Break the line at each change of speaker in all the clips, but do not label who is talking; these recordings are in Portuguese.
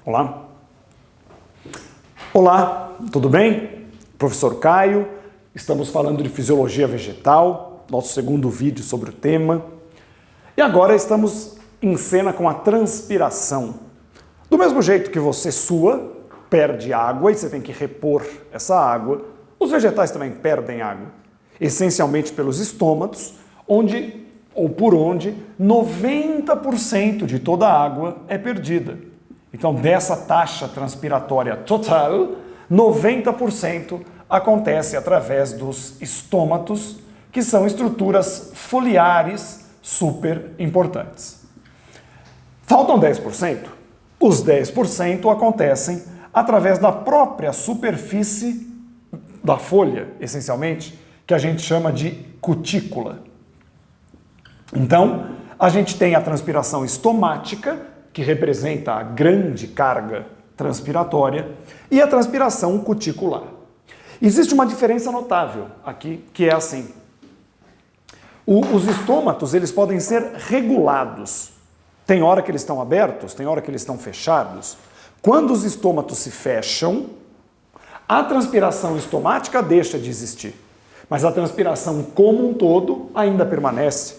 Olá. Olá, tudo bem? Professor Caio, estamos falando de fisiologia vegetal, nosso segundo vídeo sobre o tema. E agora estamos em cena com a transpiração. Do mesmo jeito que você sua, perde água e você tem que repor essa água, os vegetais também perdem água, essencialmente pelos estômatos, por onde 90% de toda a água é perdida. Então, dessa taxa transpiratória total, 90% acontece através dos estômatos, que são estruturas foliares super importantes. Faltam 10%. Os 10% acontecem através da própria superfície da folha, essencialmente, que a gente chama de cutícula. Então, a gente tem a transpiração estomática, que representa a grande carga transpiratória, e a transpiração cuticular. Existe uma diferença notável aqui, que é assim. Os estômatos, eles podem ser regulados. Tem hora que eles estão abertos, tem hora que eles estão fechados. Quando os estômatos se fecham, a transpiração estomática deixa de existir. Mas a transpiração como um todo ainda permanece.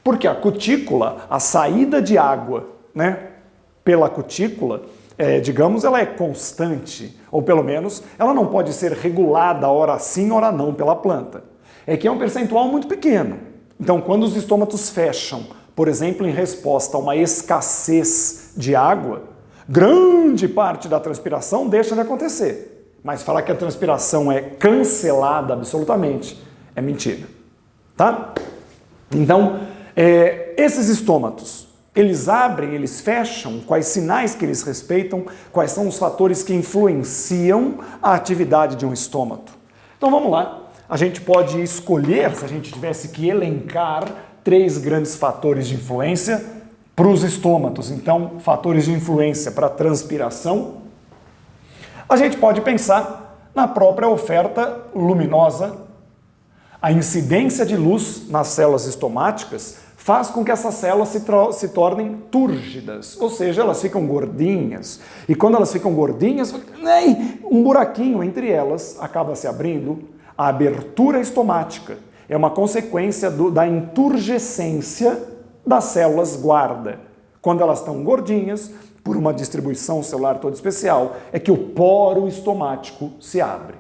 Porque a cutícula, a saída de água, pela cutícula, digamos, ela é constante, ou pelo menos ela não pode ser regulada ora sim, ora não pela planta. É que é um percentual muito pequeno. Então, quando os estômatos fecham, por exemplo, em resposta a uma escassez de água, grande parte da transpiração deixa de acontecer. Mas falar que a transpiração é cancelada absolutamente é mentira. Tá? Então, esses estômatos, eles abrem, eles fecham, quais sinais que eles respeitam, quais são os fatores que influenciam a atividade de um estômato. Então vamos lá, a gente pode escolher, se a gente tivesse que elencar 3 grandes fatores de influência para os estômatos. Então, fatores de influência para a transpiração. A gente pode pensar na própria oferta luminosa. A incidência de luz nas células estomáticas faz com que essas células se tornem túrgidas, ou seja, elas ficam gordinhas. E quando elas ficam gordinhas, um buraquinho entre elas acaba se abrindo. A abertura estomática é uma consequência da enturgescência das células guarda. Quando elas estão gordinhas, por uma distribuição celular toda especial, é que o poro estomático se abre.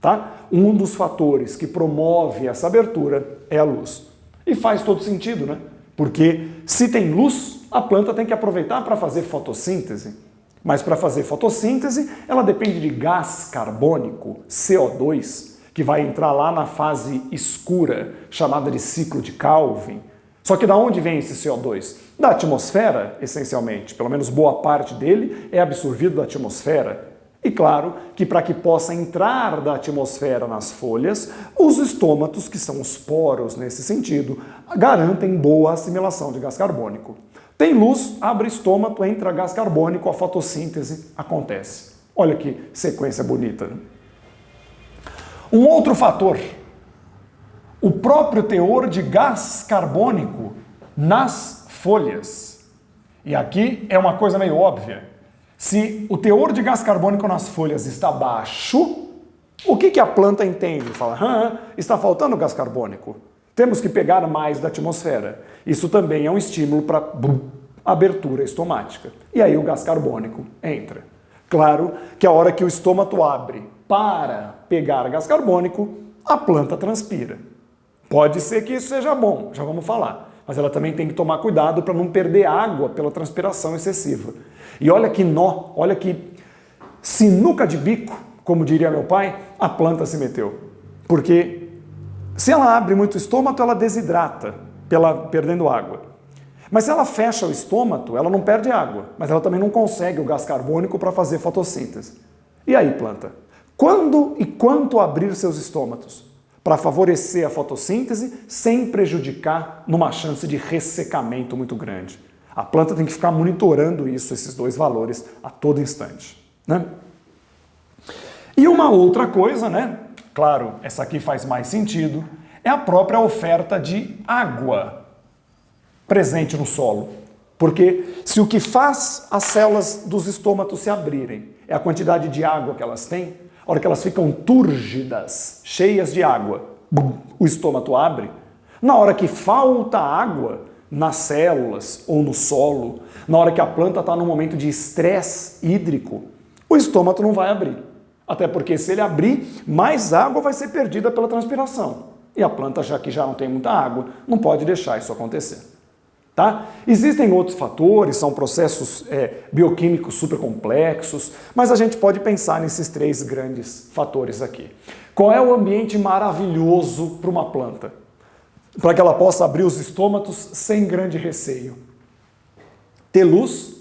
Tá? Um dos fatores que promove essa abertura é a luz. E faz todo sentido, né? Porque se tem luz, a planta tem que aproveitar para fazer fotossíntese. Mas para fazer fotossíntese, ela depende de gás carbônico, CO2, que vai entrar lá na fase escura, chamada de ciclo de Calvin. Só que da onde vem esse CO2? Da atmosfera, essencialmente. Pelo menos boa parte dele é absorvido da atmosfera. E claro que para que possa entrar da atmosfera nas folhas, os estômatos, que são os poros nesse sentido, garantem boa assimilação de gás carbônico. Tem luz, abre estômago, entra gás carbônico, a fotossíntese acontece. Olha que sequência bonita, né? Um outro fator, o próprio teor de gás carbônico nas folhas. E aqui é uma coisa meio óbvia. Se o teor de gás carbônico nas folhas está baixo, o que a planta entende? Fala, está faltando gás carbônico. Temos que pegar mais da atmosfera. Isso também é um estímulo para abertura estomática. E aí o gás carbônico entra. Claro que a hora que o estômago abre para pegar gás carbônico, a planta transpira. Pode ser que isso seja bom, já vamos falar. Mas ela também tem que tomar cuidado para não perder água pela transpiração excessiva. E olha que nó, olha que sinuca de bico, como diria meu pai, a planta se meteu. Porque se ela abre muito o estômago, ela desidrata, perdendo água. Mas se ela fecha o estômago, ela não perde água, mas ela também não consegue o gás carbônico para fazer fotossíntese. E aí, planta? Quando e quanto abrir seus estômatos? Para favorecer a fotossíntese sem prejudicar numa chance de ressecamento muito grande. A planta tem que ficar monitorando isso, esses 2 valores, a todo instante. Né? E uma outra coisa, claro, essa aqui faz mais sentido, é a própria oferta de água presente no solo. Porque se o que faz as células dos estômatos se abrirem é a quantidade de água que elas têm, a hora que elas ficam túrgidas, cheias de água, o estômato abre. Na hora que falta água nas células ou no solo, na hora que a planta está num momento de estresse hídrico, o estômato não vai abrir. Até porque se ele abrir, mais água vai ser perdida pela transpiração. E a planta, já que já não tem muita água, não pode deixar isso acontecer. Tá? Existem outros fatores, são processos bioquímicos super complexos, mas a gente pode pensar nesses 3 grandes fatores aqui. Qual é o ambiente maravilhoso para uma planta? Para que ela possa abrir os estômatos sem grande receio. Ter luz,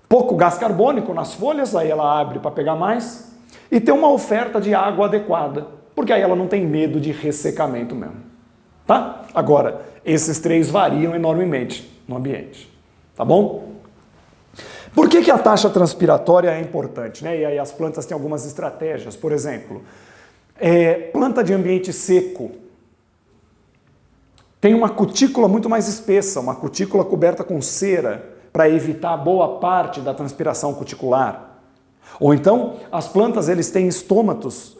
pouco gás carbônico nas folhas, aí ela abre para pegar mais, e ter uma oferta de água adequada, porque aí ela não tem medo de ressecamento mesmo. Tá? Agora, esses 3 variam enormemente no ambiente. Tá bom? Por que a taxa transpiratória é importante, né? E aí as plantas têm algumas estratégias. Por exemplo, planta de ambiente seco tem uma cutícula muito mais espessa, uma cutícula coberta com cera, para evitar boa parte da transpiração cuticular. Ou então, as plantas eles têm estômatos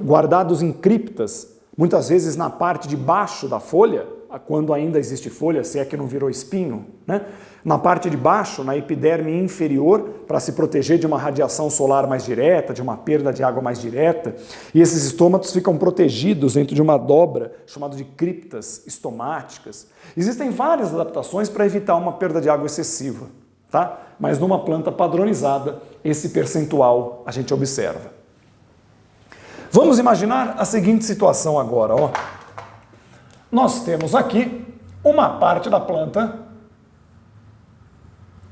guardados em criptas, muitas vezes na parte de baixo da folha, quando ainda existe folha, se é que não virou espinho, né? Na parte de baixo, na epiderme inferior, para se proteger de uma radiação solar mais direta, de uma perda de água mais direta, e esses estômatos ficam protegidos dentro de uma dobra chamada de criptas estomáticas. Existem várias adaptações para evitar uma perda de água excessiva, tá? Mas numa planta padronizada, esse percentual a gente observa. Vamos imaginar a seguinte situação agora, ó. Nós temos aqui uma parte da planta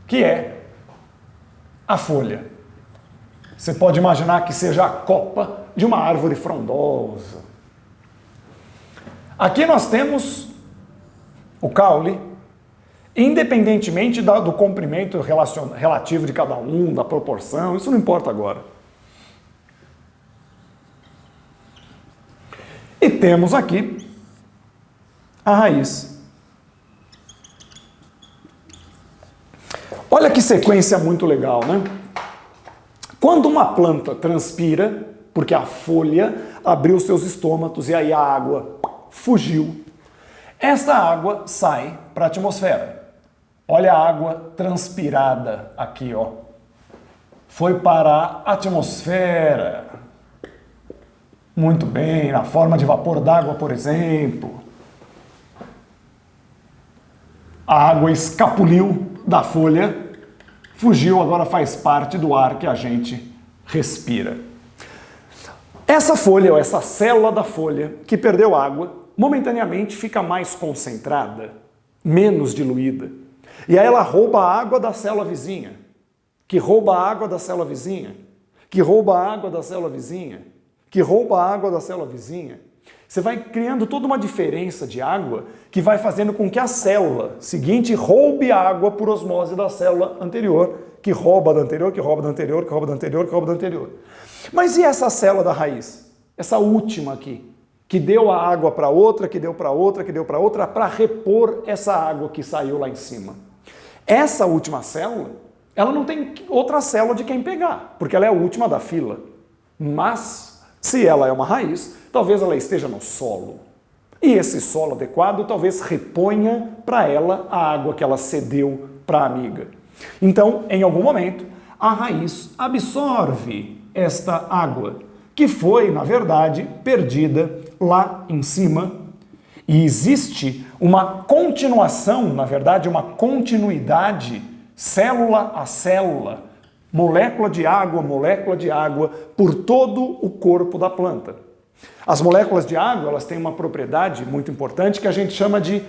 que é a folha. Você pode imaginar que seja a copa de uma árvore frondosa. Aqui nós temos o caule, independentemente do comprimento relativo de cada um, da proporção, isso não importa agora. E temos aqui a raiz. Olha que sequência muito legal, né? Quando uma planta transpira, porque a folha abriu seus estômatos e aí a água fugiu, esta água sai para a atmosfera. Olha a água transpirada aqui, ó. Foi para a atmosfera. Muito bem, na forma de vapor d'água, por exemplo. A água escapuliu da folha, fugiu, agora faz parte do ar que a gente respira. Essa folha, ou essa célula da folha que perdeu água, momentaneamente fica mais concentrada, menos diluída. E aí ela rouba a água da célula vizinha, que rouba a água da célula vizinha, que rouba a água da célula vizinha, que rouba a água da célula vizinha. Você vai criando toda uma diferença de água que vai fazendo com que a célula seguinte roube água por osmose da célula anterior, que rouba da anterior, que rouba da anterior, que rouba da anterior, que rouba da anterior. Mas e essa célula da raiz? Essa última aqui, que deu a água para outra, que deu para outra, que deu para outra, para repor essa água que saiu lá em cima. Essa última célula, ela não tem outra célula de quem pegar, porque ela é a última da fila. Mas, se ela é uma raiz, talvez ela esteja no solo. E esse solo adequado talvez reponha para ela a água que ela cedeu para a amiga. Então, em algum momento, a raiz absorve esta água, que foi, na verdade, perdida lá em cima. E existe uma continuação, na verdade, uma continuidade, célula a célula, molécula de água, por todo o corpo da planta. As moléculas de água, elas têm uma propriedade muito importante que a gente chama de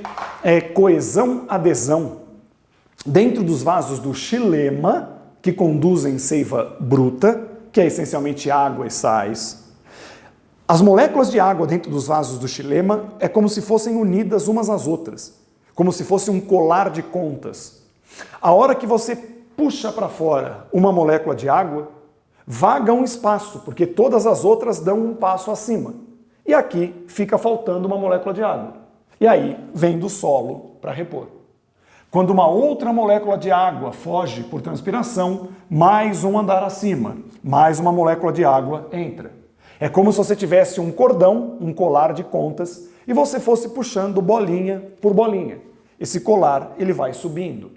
coesão-adesão. Dentro dos vasos do xilema, que conduzem seiva bruta, que é essencialmente água e sais, as moléculas de água dentro dos vasos do xilema é como se fossem unidas umas às outras, como se fosse um colar de contas. A hora que você puxa para fora uma molécula de água, vaga um espaço, porque todas as outras dão um passo acima. E aqui fica faltando uma molécula de água. E aí vem do solo para repor. Quando uma outra molécula de água foge por transpiração, mais um andar acima, mais uma molécula de água entra. É como se você tivesse um cordão, um colar de contas, e você fosse puxando bolinha por bolinha. Esse colar, ele vai subindo.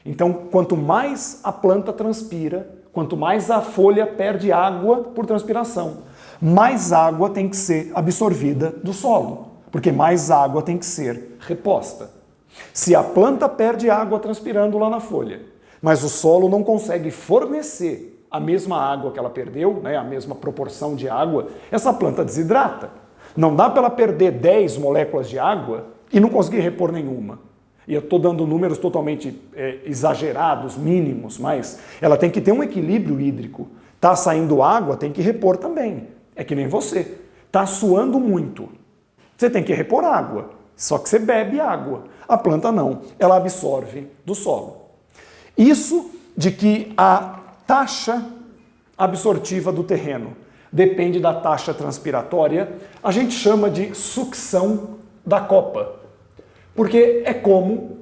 Então, quanto mais a planta transpira, quanto mais a folha perde água por transpiração, mais água tem que ser absorvida do solo, porque mais água tem que ser reposta. Se a planta perde água transpirando lá na folha, mas o solo não consegue fornecer a mesma água que ela perdeu, né, a mesma proporção de água, essa planta desidrata. Não dá para ela perder 10 moléculas de água e não conseguir repor nenhuma. E eu estou dando números totalmente exagerados, mínimos, mas ela tem que ter um equilíbrio hídrico. Está saindo água, tem que repor também. É que nem você. Está suando muito. Você tem que repor água. Só que você bebe água. A planta não. Ela absorve do solo. Isso de que a taxa absortiva do terreno depende da taxa transpiratória, a gente chama de sucção da copa. Porque é como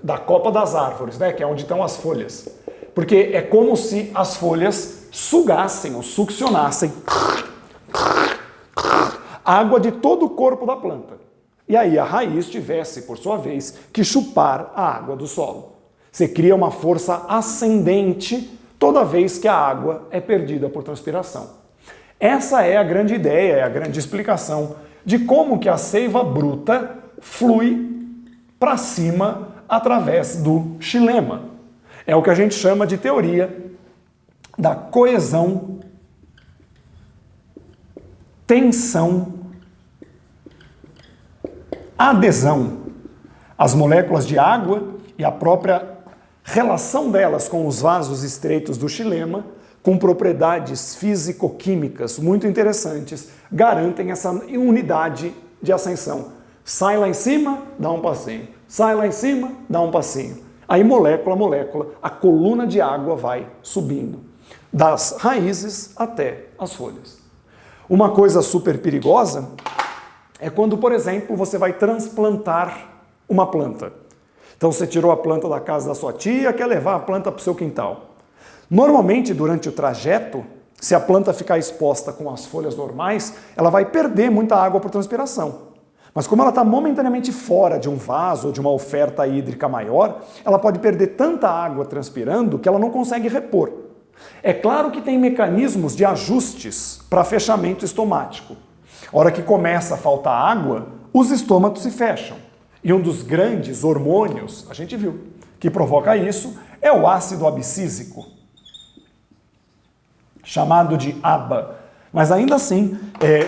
da copa das árvores, né, que é onde estão as folhas. Porque é como se as folhas sugassem ou succionassem água de todo o corpo da planta. E aí a raiz tivesse, por sua vez, que chupar a água do solo. Você cria uma força ascendente toda vez que a água é perdida por transpiração. Essa é a grande ideia, é a grande explicação de como que a seiva bruta flui para cima através do xilema. É o que a gente chama de teoria da coesão, tensão, adesão. As moléculas de água e a própria relação delas com os vasos estreitos do xilema, com propriedades físico-químicas muito interessantes, garantem essa unidade de ascensão. Sai lá em cima, dá um passinho. Sai lá em cima, dá um passinho. Aí molécula a molécula, a coluna de água vai subindo, das raízes até as folhas. Uma coisa super perigosa é quando, por exemplo, você vai transplantar uma planta. Então você tirou a planta da casa da sua tia, quer levar a planta para o seu quintal. Normalmente, durante o trajeto, se a planta ficar exposta com as folhas normais, ela vai perder muita água por transpiração. Mas como ela está momentaneamente fora de um vaso ou de uma oferta hídrica maior, ela pode perder tanta água transpirando que ela não consegue repor. É claro que tem mecanismos de ajustes para fechamento estomático. A hora que começa a faltar água, os estômatos se fecham. E um dos grandes hormônios, a gente viu, que provoca isso, é o ácido abscísico, chamado de ABA. Mas ainda assim,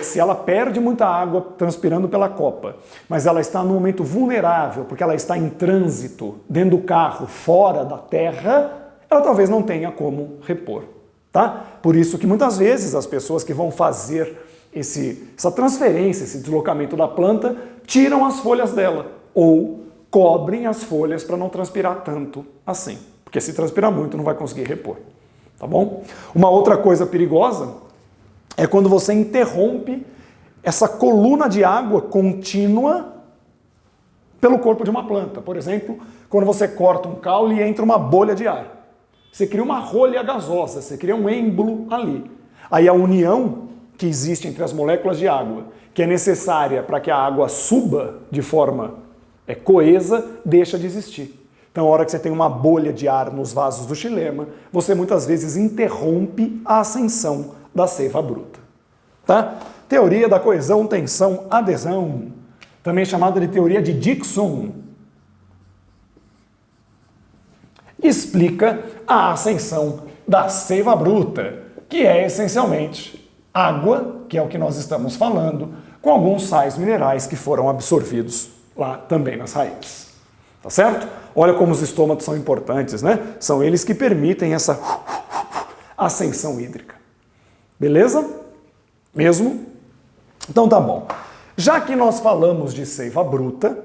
se ela perde muita água transpirando pela copa, mas ela está num momento vulnerável, porque ela está em trânsito, dentro do carro, fora da terra, ela talvez não tenha como repor. Tá? Por isso que muitas vezes as pessoas que vão fazer essa transferência, esse deslocamento da planta, tiram as folhas dela, ou cobrem as folhas para não transpirar tanto assim. Porque se transpirar muito, não vai conseguir repor. Tá bom? Uma outra coisa perigosa é quando você interrompe essa coluna de água contínua pelo corpo de uma planta. Por exemplo, quando você corta um caule e entra uma bolha de ar. Você cria uma rolha gasosa, você cria um êmbolo ali. Aí a união que existe entre as moléculas de água, que é necessária para que a água suba de forma coesa, deixa de existir. Então, a hora que você tem uma bolha de ar nos vasos do xilema, você muitas vezes interrompe a ascensão da seiva bruta. Tá? Teoria da coesão, tensão, adesão, também chamada de teoria de Dickson, explica a ascensão da seiva bruta, que é essencialmente água, que é o que nós estamos falando, com alguns sais minerais que foram absorvidos lá também nas raízes. Tá certo? Olha como os estômatos são importantes, né? São eles que permitem essa ascensão hídrica. Beleza? Mesmo? Então tá bom. Já que nós falamos de seiva bruta,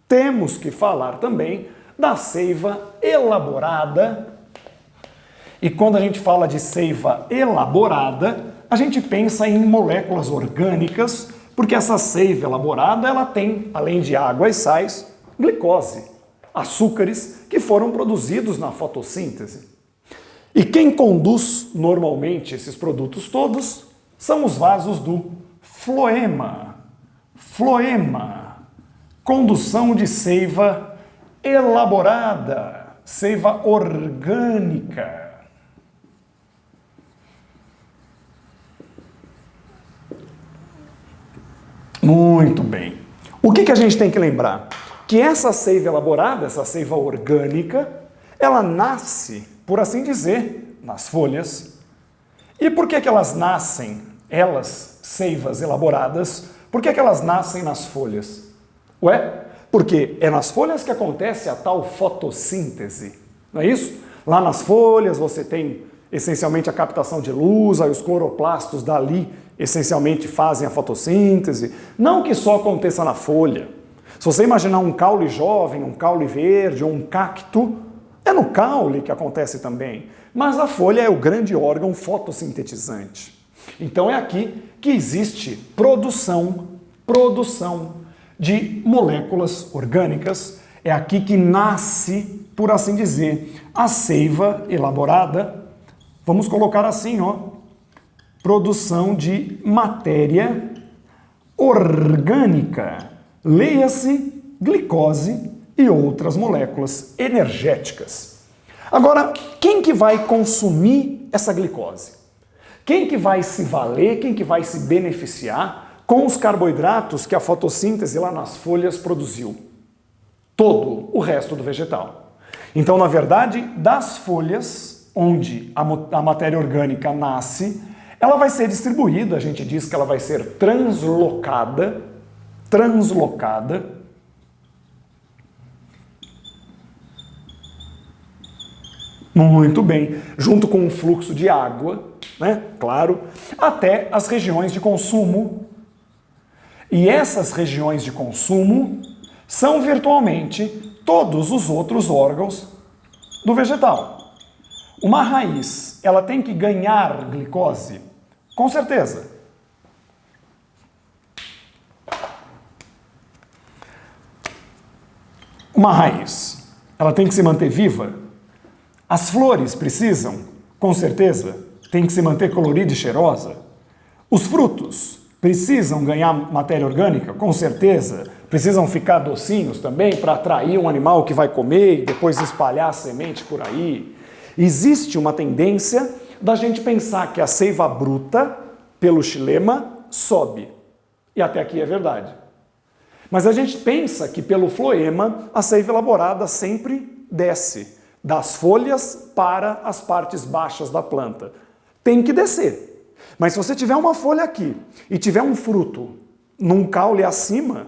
temos que falar também da seiva elaborada. E quando a gente fala de seiva elaborada, a gente pensa em moléculas orgânicas, porque essa seiva elaborada ela tem, além de água e sais, glicose. açúcares que foram produzidos na fotossíntese. E quem conduz normalmente esses produtos todos são os vasos do floema. Floema, condução de seiva elaborada, seiva orgânica. Muito bem. O que a gente tem que lembrar? Que essa seiva elaborada, essa seiva orgânica, ela nasce, por assim dizer, nas folhas. E por que elas nascem, elas, seivas elaboradas, por que elas nascem nas folhas? Ué, porque é nas folhas que acontece a tal fotossíntese, não é isso? Lá nas folhas você tem essencialmente a captação de luz, aí os cloroplastos dali essencialmente fazem a fotossíntese. Não que só aconteça na folha. Se você imaginar um caule jovem, um caule verde ou um cacto, é no caule que acontece também. Mas a folha é o grande órgão fotossintetizante. Então é aqui que existe produção de moléculas orgânicas. É aqui que nasce, por assim dizer, a seiva elaborada. Vamos colocar assim, ó. Produção de matéria orgânica. Leia-se glicose e outras moléculas energéticas. Agora, quem que vai consumir essa glicose? Quem que vai se valer, quem que vai se beneficiar com os carboidratos que a fotossíntese lá nas folhas produziu? Todo o resto do vegetal. Então, na verdade, das folhas, onde a matéria orgânica nasce, ela vai ser distribuída, a gente diz que ela vai ser translocada, muito bem, junto com um fluxo de água, né? Claro, até as regiões de consumo. E essas regiões de consumo são virtualmente todos os outros órgãos do vegetal. Uma raiz, ela tem que ganhar glicose? Com certeza. Uma raiz, ela tem que se manter viva? As flores precisam? Com certeza. Tem que se manter colorida e cheirosa? Os frutos precisam ganhar matéria orgânica? Com certeza. Precisam ficar docinhos também para atrair um animal que vai comer e depois espalhar a semente por aí? Existe uma tendência da gente pensar que a seiva bruta, pelo xilema, sobe. E até aqui é verdade. Mas a gente pensa que pelo floema, a seiva elaborada sempre desce, das folhas para as partes baixas da planta. Tem que descer. Mas se você tiver uma folha aqui e tiver um fruto num caule acima,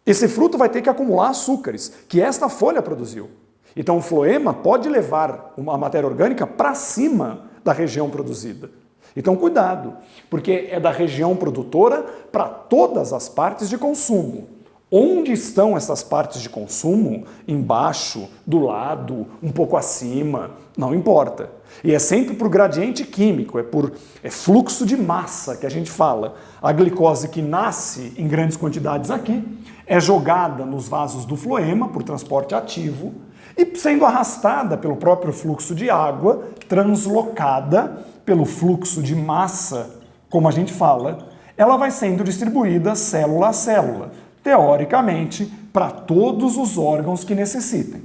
esse fruto vai ter que acumular açúcares, que esta folha produziu. Então o floema pode levar uma matéria orgânica para cima da região produzida. Então cuidado, porque é da região produtora para todas as partes de consumo. Onde estão essas partes de consumo? Embaixo, do lado, um pouco acima, não importa. E é sempre por gradiente químico, é fluxo de massa que a gente fala. A glicose que nasce em grandes quantidades aqui é jogada nos vasos do floema por transporte ativo e sendo arrastada pelo próprio fluxo de água, translocada pelo fluxo de massa, como a gente fala, ela vai sendo distribuída célula a célula, teoricamente, para todos os órgãos que necessitem.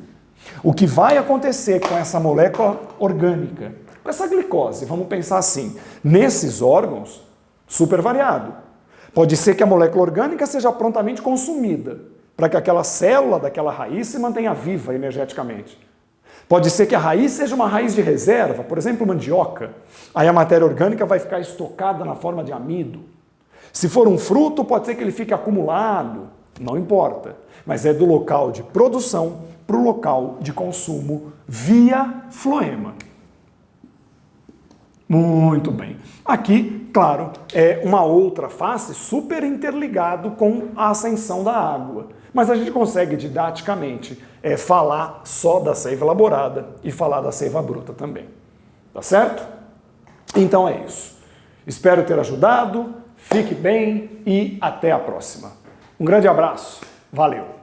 O que vai acontecer com essa molécula orgânica, com essa glicose, vamos pensar assim, nesses órgãos, super variado. Pode ser que a molécula orgânica seja prontamente consumida, para que aquela célula daquela raiz se mantenha viva energeticamente. Pode ser que a raiz seja uma raiz de reserva, por exemplo, mandioca. Aí a matéria orgânica vai ficar estocada na forma de amido. Se for um fruto, pode ser que ele fique acumulado. Não importa. Mas é do local de produção para o local de consumo via floema. Muito bem. Aqui, claro, é uma outra face super interligado com a ascensão da água. Mas a gente consegue didaticamente falar só da seiva elaborada e falar da seiva bruta também. Tá certo? Então é isso. Espero ter ajudado, fique bem e até a próxima. Um grande abraço. Valeu!